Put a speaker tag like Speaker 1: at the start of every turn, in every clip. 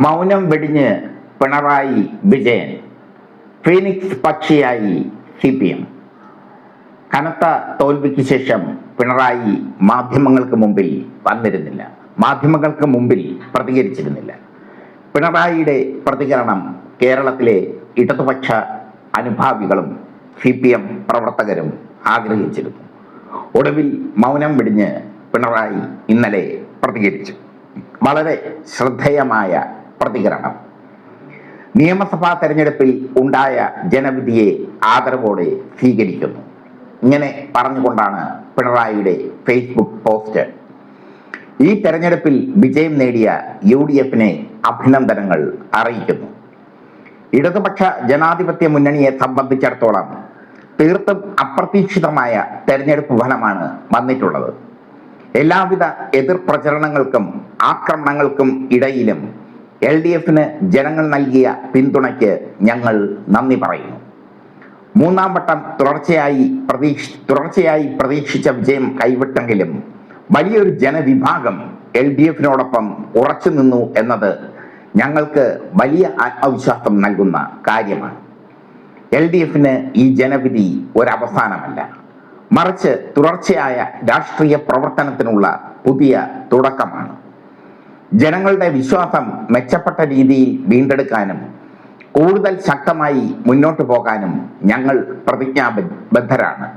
Speaker 1: മൗനം വെടിഞ്ഞ് പിണറായി വിജയൻ. ഫീനിക്സ് പക്ഷിയായി CPM. കനത്ത തോൽവിക്ക് ശേഷം പിണറായി മാധ്യമങ്ങൾക്ക് മുമ്പിൽ വന്നിരുന്നില്ല, മാധ്യമങ്ങൾക്ക് മുമ്പിൽ പ്രതികരിച്ചിരുന്നില്ല. പിണറായിയുടെ പ്രതികരണം കേരളത്തിലെ ഇടതുപക്ഷ അനുഭാവികളും CPM പ്രവർത്തകരും ആഗ്രഹിച്ചിരുന്നു. ഒടുവിൽ മൗനം വെടിഞ്ഞ് പിണറായി ഇന്നലെ പ്രതികരിച്ചു. വളരെ ശ്രദ്ധേയമായ പ്രതികരണം. നിയമസഭാ തെരഞ്ഞെടുപ്പിൽ ഉണ്ടായ ജനവിധിയെ ആദരവോടെ സ്വീകരിക്കുന്നു. ഇങ്ങനെ പറഞ്ഞുകൊണ്ടാണ് പിണറായിയുടെ ഫേസ്ബുക്ക് പോസ്റ്റ്. ഈ തെരഞ്ഞെടുപ്പിൽ വിജയം നേടിയ UDFനെ അഭിനന്ദനങ്ങൾ അറിയിക്കുന്നു. ഇടതുപക്ഷ ജനാധിപത്യ മുന്നണിയെ സംബന്ധിച്ചിടത്തോളം തീർത്തും അപ്രതീക്ഷിതമായ തെരഞ്ഞെടുപ്പ് ഫലമാണ് വന്നിട്ടുള്ളത്. എല്ലാവിധ എതിർ പ്രചരണങ്ങൾക്കും ആക്രമണങ്ങൾക്കും ഇടയിലും LDFന് ജനങ്ങൾ നൽകിയ പിന്തുണയ്ക്ക് ഞങ്ങൾ നന്ദി പറയുന്നു. മൂന്നാം വട്ടം തുടർച്ചയായി പ്രതീക്ഷിച്ച വിജയം കൈവിട്ടെങ്കിലും വലിയൊരു ജനവിഭാഗം LDFനോടൊപ്പം ഉറച്ചു നിന്നു എന്നത് ഞങ്ങൾക്ക് വലിയ ആത്മവിശ്വാസം നൽകുന്ന കാര്യമാണ്. LDFന് ഈ ജനവിധി ഒരവസാനമല്ല, മറിച്ച് തുടർച്ചയായ രാഷ്ട്രീയ പ്രവർത്തനത്തിനുള്ള പുതിയ തുടക്കമാണ്. ജനങ്ങളുടെ വിശ്വാസം മെച്ചപ്പെട്ട രീതിയിൽ വീണ്ടെടുക്കാനും കൂടുതൽ ശക്തമായി മുന്നോട്ട് പോകാനും ഞങ്ങൾ പ്രതിജ്ഞാബദ്ധരാണ്.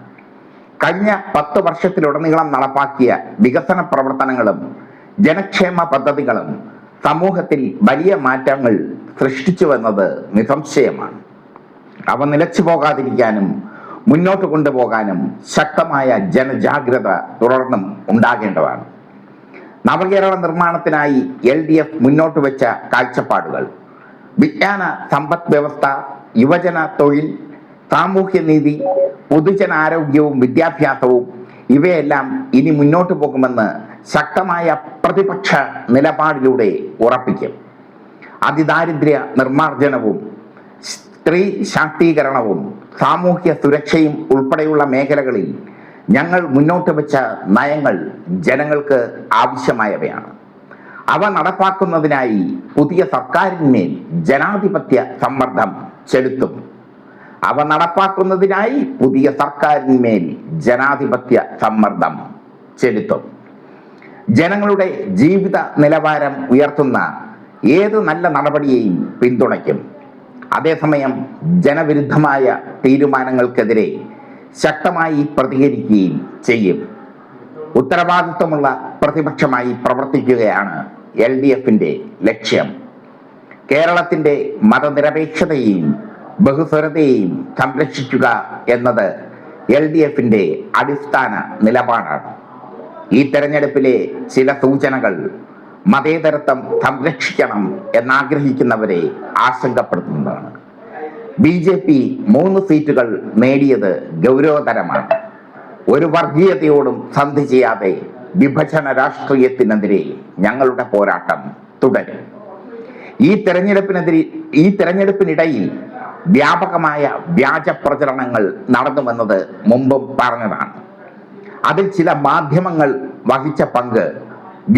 Speaker 1: കഴിഞ്ഞ 10 വർഷത്തിലുടനീളം നടപ്പാക്കിയ വികസന പ്രവർത്തനങ്ങളും ജനക്ഷേമ പദ്ധതികളും സമൂഹത്തിൽ വലിയ മാറ്റങ്ങൾ സൃഷ്ടിച്ചുവെന്നത് നിസ്സംശയമാണ്. അവ നിലച്ചു പോകാതിരിക്കാനും മുന്നോട്ട് കൊണ്ടുപോകാനും ശക്തമായ ജനജാഗ്രത തുടർന്നും ഉണ്ടാകേണ്ടതാണ്. നവകേരള നിർമ്മാണത്തിനായി LDF മുന്നോട്ട് വെച്ച കാഴ്ചപ്പാടുകൾ വിജ്ഞാന സമ്പദ് വ്യവസ്ഥ, യുവജന തൊഴിൽ, സാമൂഹ്യനീതി, പൊതുജനാരോഗ്യവും വിദ്യാഭ്യാസവും ഇവയെല്ലാം ഇനി മുന്നോട്ട് പോകുമെന്ന് ശക്തമായ പ്രതിപക്ഷ നിലപാടിലൂടെ ഉറപ്പിക്കും. അതിദാരിദ്ര്യ നിർമ്മാർജ്ജനവും സ്ത്രീ ശാക്തീകരണവും സാമൂഹ്യ സുരക്ഷയും ഉൾപ്പെടെയുള്ള മേഖലകളിൽ ഞങ്ങൾ മുന്നോട്ട് വെച്ച നയങ്ങൾ ജനങ്ങൾക്ക് ആവശ്യമായവയാണ്. അവ നടപ്പാക്കുന്നതിനായി പുതിയ സർക്കാരിന്മേൽ ജനാധിപത്യ സമ്മർദ്ദം ചെലുത്തും. ജനങ്ങളുടെ ജീവിത നിലവാരം ഉയർത്തുന്ന ഏത് നല്ല നടപടിയെയും പിന്തുണയ്ക്കും. അതേസമയം ജനവിരുദ്ധമായ തീരുമാനങ്ങൾക്കെതിരെ ശക്തമായി പ്രതികരിക്കുകയും ചെയ്യും. ഉത്തരവാദിത്വമുള്ള പ്രതിപക്ഷമായി പ്രവർത്തിക്കുകയാണ് LDFന്റെ ലക്ഷ്യം. കേരളത്തിന്റെ മതനിരപേക്ഷതയെയും ബഹുസ്വരതയെയും സംരക്ഷിക്കുക എന്നത് LDFന്റെ അടിസ്ഥാന നിലപാടാണ്. ഈ തെരഞ്ഞെടുപ്പിലെ ചില സൂചനകൾ മതേതരത്വം സംരക്ഷിക്കണം എന്നാഗ്രഹിക്കുന്നവരെ ആശങ്കപ്പെടുത്തുന്നതാണ്. BJP 3 സീറ്റുകൾ നേടിയത് ഗൗരവതരമാണ്. ഒരു വർഗീയതയോടും സന്ധി ചെയ്യാതെ വിഭജന രാഷ്ട്രീയത്തിനെതിരെ ഞങ്ങളുടെ പോരാട്ടം തുടരും. ഈ തെരഞ്ഞെടുപ്പിനിടയിൽ വ്യാപകമായ വ്യാജ പ്രചരണങ്ങൾ നടന്നുവെന്നത് മുമ്പും പറഞ്ഞതാണ്. അതിൽ ചില മാധ്യമങ്ങൾ വഹിച്ച പങ്ക്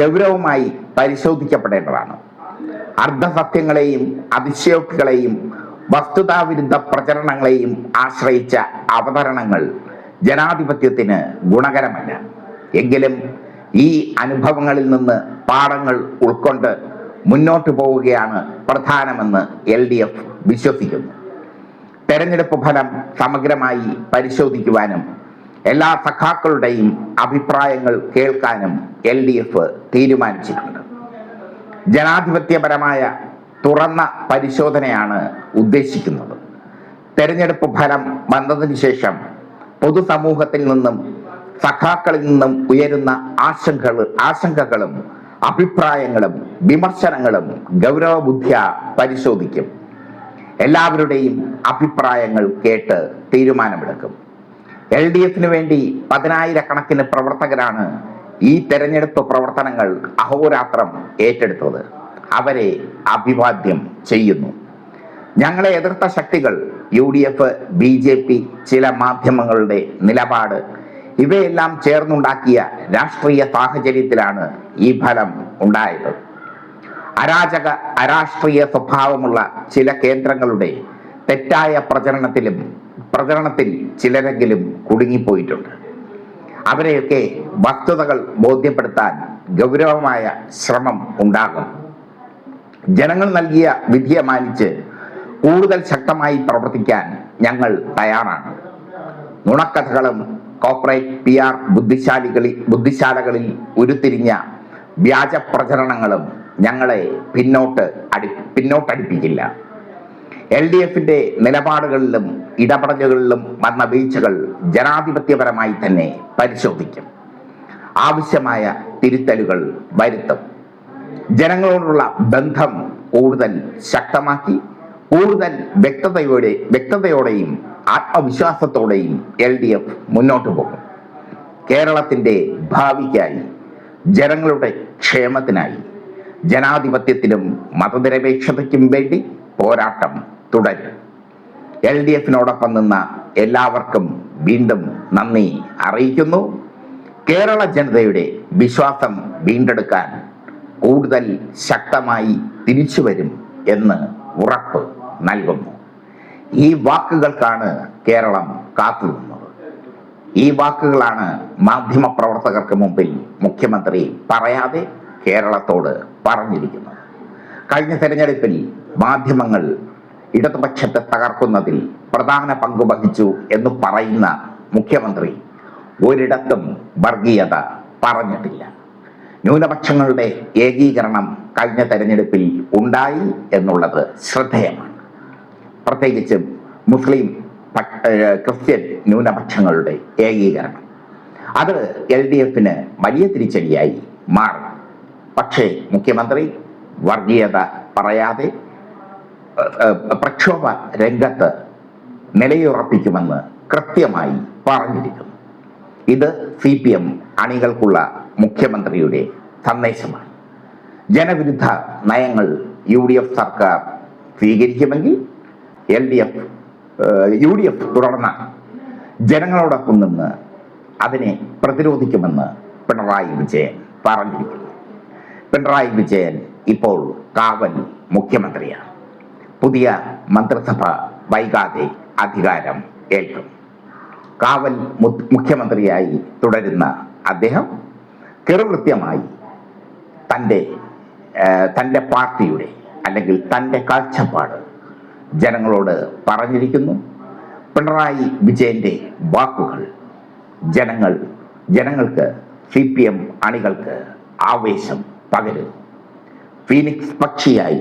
Speaker 1: ഗൗരവമായി പരിശോധിക്കപ്പെടേണ്ടതാണ്. അർദ്ധസത്യങ്ങളെയും അതിശയോക്തികളെയും വസ്തുതാവിരുദ്ധ പ്രചരണങ്ങളെയും ആശ്രയിച്ച അവതരണങ്ങൾ ജനാധിപത്യത്തിന് ഗുണകരമല്ല. എങ്കിലും ഈ അനുഭവങ്ങളിൽ നിന്ന് പാഠങ്ങൾ ഉൾക്കൊണ്ട് മുന്നോട്ട് പോവുകയാണ് പ്രധാനമെന്ന് LDF വിശ്വസിക്കുന്നു. തെരഞ്ഞെടുപ്പ് ഫലം സമഗ്രമായി പരിശോധിക്കുവാനും എല്ലാ സഖാക്കളുടെയും അഭിപ്രായങ്ങൾ കേൾക്കാനും LDF തീരുമാനിച്ചിട്ടുണ്ട്. ജനാധിപത്യപരമായ തുറന്ന പരിശോധനയാണ് ഉദ്ദേശിക്കുന്നത്. തെരഞ്ഞെടുപ്പ് ഫലം വന്നതിന് ശേഷം പൊതുസമൂഹത്തിൽ നിന്നും സഖാക്കളിൽ നിന്നും ഉയരുന്ന ആശങ്കകളും അഭിപ്രായങ്ങളും വിമർശനങ്ങളും ഗൗരവബുദ്ധ്യാ പരിശോധിക്കും. എല്ലാവരുടെയും അഭിപ്രായങ്ങൾ കേട്ട് തീരുമാനമെടുക്കും. LDFന് വേണ്ടി 10,000-കണക്കിന് പ്രവർത്തകരാണ് ഈ തെരഞ്ഞെടുപ്പ് പ്രവർത്തനങ്ങൾ അഹോരാത്രം ഏറ്റെടുത്തത്. അവരെ അഭിവാദ്യം ചെയ്യുന്നു. ഞങ്ങളെ എതിർത്ത ശക്തികൾ UDF, BJP, ചില മാധ്യമങ്ങളുടെ നിലപാട് ഇവയെല്ലാം ചേർന്നുണ്ടാക്കിയ രാഷ്ട്രീയ സാഹചര്യത്തിലാണ് ഈ ഫലം ഉണ്ടായത്. അരാഷ്ട്രീയ സ്വഭാവമുള്ള ചില കേന്ദ്രങ്ങളുടെ തെറ്റായ പ്രചരണത്തിൽ ചിലരെങ്കിലും കുടുങ്ങിപ്പോയിട്ടുണ്ട്. അവരെയൊക്കെ വസ്തുതകൾ ബോധ്യപ്പെടുത്താൻ ഗൗരവമായ ശ്രമം ഉണ്ടാകും. ജനങ്ങൾ നൽകിയ വിധിയെ മാനിച്ച് കൂടുതൽ ശക്തമായി പ്രവർത്തിക്കാൻ ഞങ്ങൾ തയ്യാറാണ്. നുണക്കഥകളും കോർപ്പറേറ്റ് PR ബുദ്ധിശാലകളിൽ ഉരുത്തിരിഞ്ഞ വ്യാജ പ്രചരണങ്ങളും ഞങ്ങളെ പിന്നോട്ടടിപ്പിക്കില്ല. LDFന്റെ നിലപാടുകളിലും ഇടപെടലുകളിലും വന്ന വീഴ്ചകൾ ജനാധിപത്യപരമായി തന്നെ പരിശോധിക്കും. ആവശ്യമായ തിരുത്തലുകൾ വരുത്തും. ജനങ്ങളോടുള്ള ബന്ധം കൂടുതൽ ശക്തമാക്കി കൂടുതൽ വ്യക്തതയോടെയും ആത്മവിശ്വാസത്തോടെയും LDF മുന്നോട്ട് പോകും. കേരളത്തിന്റെ ഭാവിക്കായി, ജനങ്ങളുടെ ക്ഷേമത്തിനായി, ജനാധിപത്യത്തിനും മതനിരപേക്ഷതയ്ക്കും വേണ്ടി പോരാട്ടം തുടരും. LDFനോടൊപ്പം നിന്ന എല്ലാവർക്കും വീണ്ടും നന്ദി അറിയിക്കുന്നു. കേരള ജനതയുടെ വിശ്വാസം വീണ്ടെടുക്കാൻ കൂടുതൽ ശക്തമായി തിരിച്ചുവരും എന്ന് ഉറപ്പ് നൽകുന്നു. ഈ വാക്കുകൾക്കാണ് കേരളം കാത്തുനിന്നത്. ഈ വാക്കുകളാണ് മാധ്യമപ്രവർത്തകർക്ക് മുമ്പിൽ മുഖ്യമന്ത്രി പറയാതെ കേരളത്തോട് പറഞ്ഞിരിക്കുന്നത്. കഴിഞ്ഞ തെരഞ്ഞെടുപ്പിൽ മാധ്യമങ്ങൾ ഇടതുപക്ഷത്തെ തകർക്കുന്നതിൽ പ്രധാന പങ്ക് വഹിച്ചു എന്ന് പറയുന്ന മുഖ്യമന്ത്രി ഒരിടത്തും വർഗീയത പറഞ്ഞിട്ടില്ല. ന്യൂനപക്ഷങ്ങളുടെ ഏകീകരണം കഴിഞ്ഞ തെരഞ്ഞെടുപ്പിൽ ഉണ്ടായി എന്നുള്ളത് ശ്രദ്ധേയമാണ്. പ്രത്യേകിച്ചും മുസ്ലിം, ക്രിസ്ത്യൻ ന്യൂനപക്ഷങ്ങളുടെ ഏകീകരണം അത് LDFന് വലിയ തിരിച്ചടിയായി മാറി. പക്ഷേ മുഖ്യമന്ത്രി വർഗീയത പറയാതെ പ്രക്ഷോഭ രംഗത്ത് നിലയുറപ്പിക്കുമെന്ന് കൃത്യമായി പറഞ്ഞിരിക്കുന്നു. ഇത് CPM അണികൾക്കുള്ള മുഖ്യമന്ത്രിയുടെ സന്ദേശമാണ്. ജനവിരുദ്ധ നയങ്ങൾ UDF സർക്കാർ സ്വീകരിക്കുമെങ്കിൽ UDF തുടർന്ന് ജനങ്ങളോടൊപ്പം നിന്ന് അതിനെ പ്രതിരോധിക്കുമെന്ന് പിണറായി വിജയൻ പറഞ്ഞിരിക്കുന്നു. പിണറായി വിജയൻ ഇപ്പോൾ കാവൽ മുഖ്യമന്ത്രിയാണ്. പുതിയ മന്ത്രിസഭ വൈകാതെ അധികാരം ഏൽക്കും. കാവൽ മുഖ്യമന്ത്രിയായി തുടരുന്ന അദ്ദേഹം കൃത്യമായി തൻ്റെ പാർട്ടിയുടെ അല്ലെങ്കിൽ തൻ്റെ കാഴ്ചപ്പാട് ജനങ്ങളോട് പറഞ്ഞിരിക്കുന്നു. പിണറായി വിജയന്റെ വാക്കുകൾ ജനങ്ങൾക്ക് CPM അണികൾക്ക് ആവേശം പകരുന്നു. ഫീനിക്സ് പക്ഷിയായി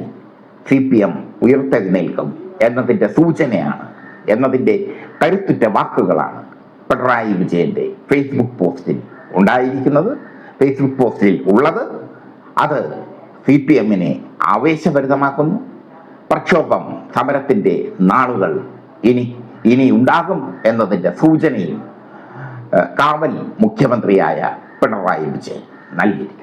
Speaker 1: CPM ഉയർത്തെഴുന്നേൽക്കും എന്നതിൻ്റെ സൂചനയാണ്, എന്നതിൻ്റെ കരുത്തുറ്റ വാക്കുകളാണ് പിണറായി വിജയന്റെ ഫേസ്ബുക്ക് പോസ്റ്റിൽ ഉണ്ടായിരിക്കുന്നത്. ഫേസ്ബുക്ക് പോസ്റ്റിൽ ഉള്ളത് അത് CPMനെ ആവേശഭരിതമാക്കുന്നു. പ്രക്ഷോഭം, സമരത്തിന്റെ നാളുകൾ ഇനി ഉണ്ടാകും എന്നതിൻ്റെ സൂചനയും കാവൽ മുഖ്യമന്ത്രിയായ പിണറായി വിജയൻ നൽകിയിരിക്കുന്നു.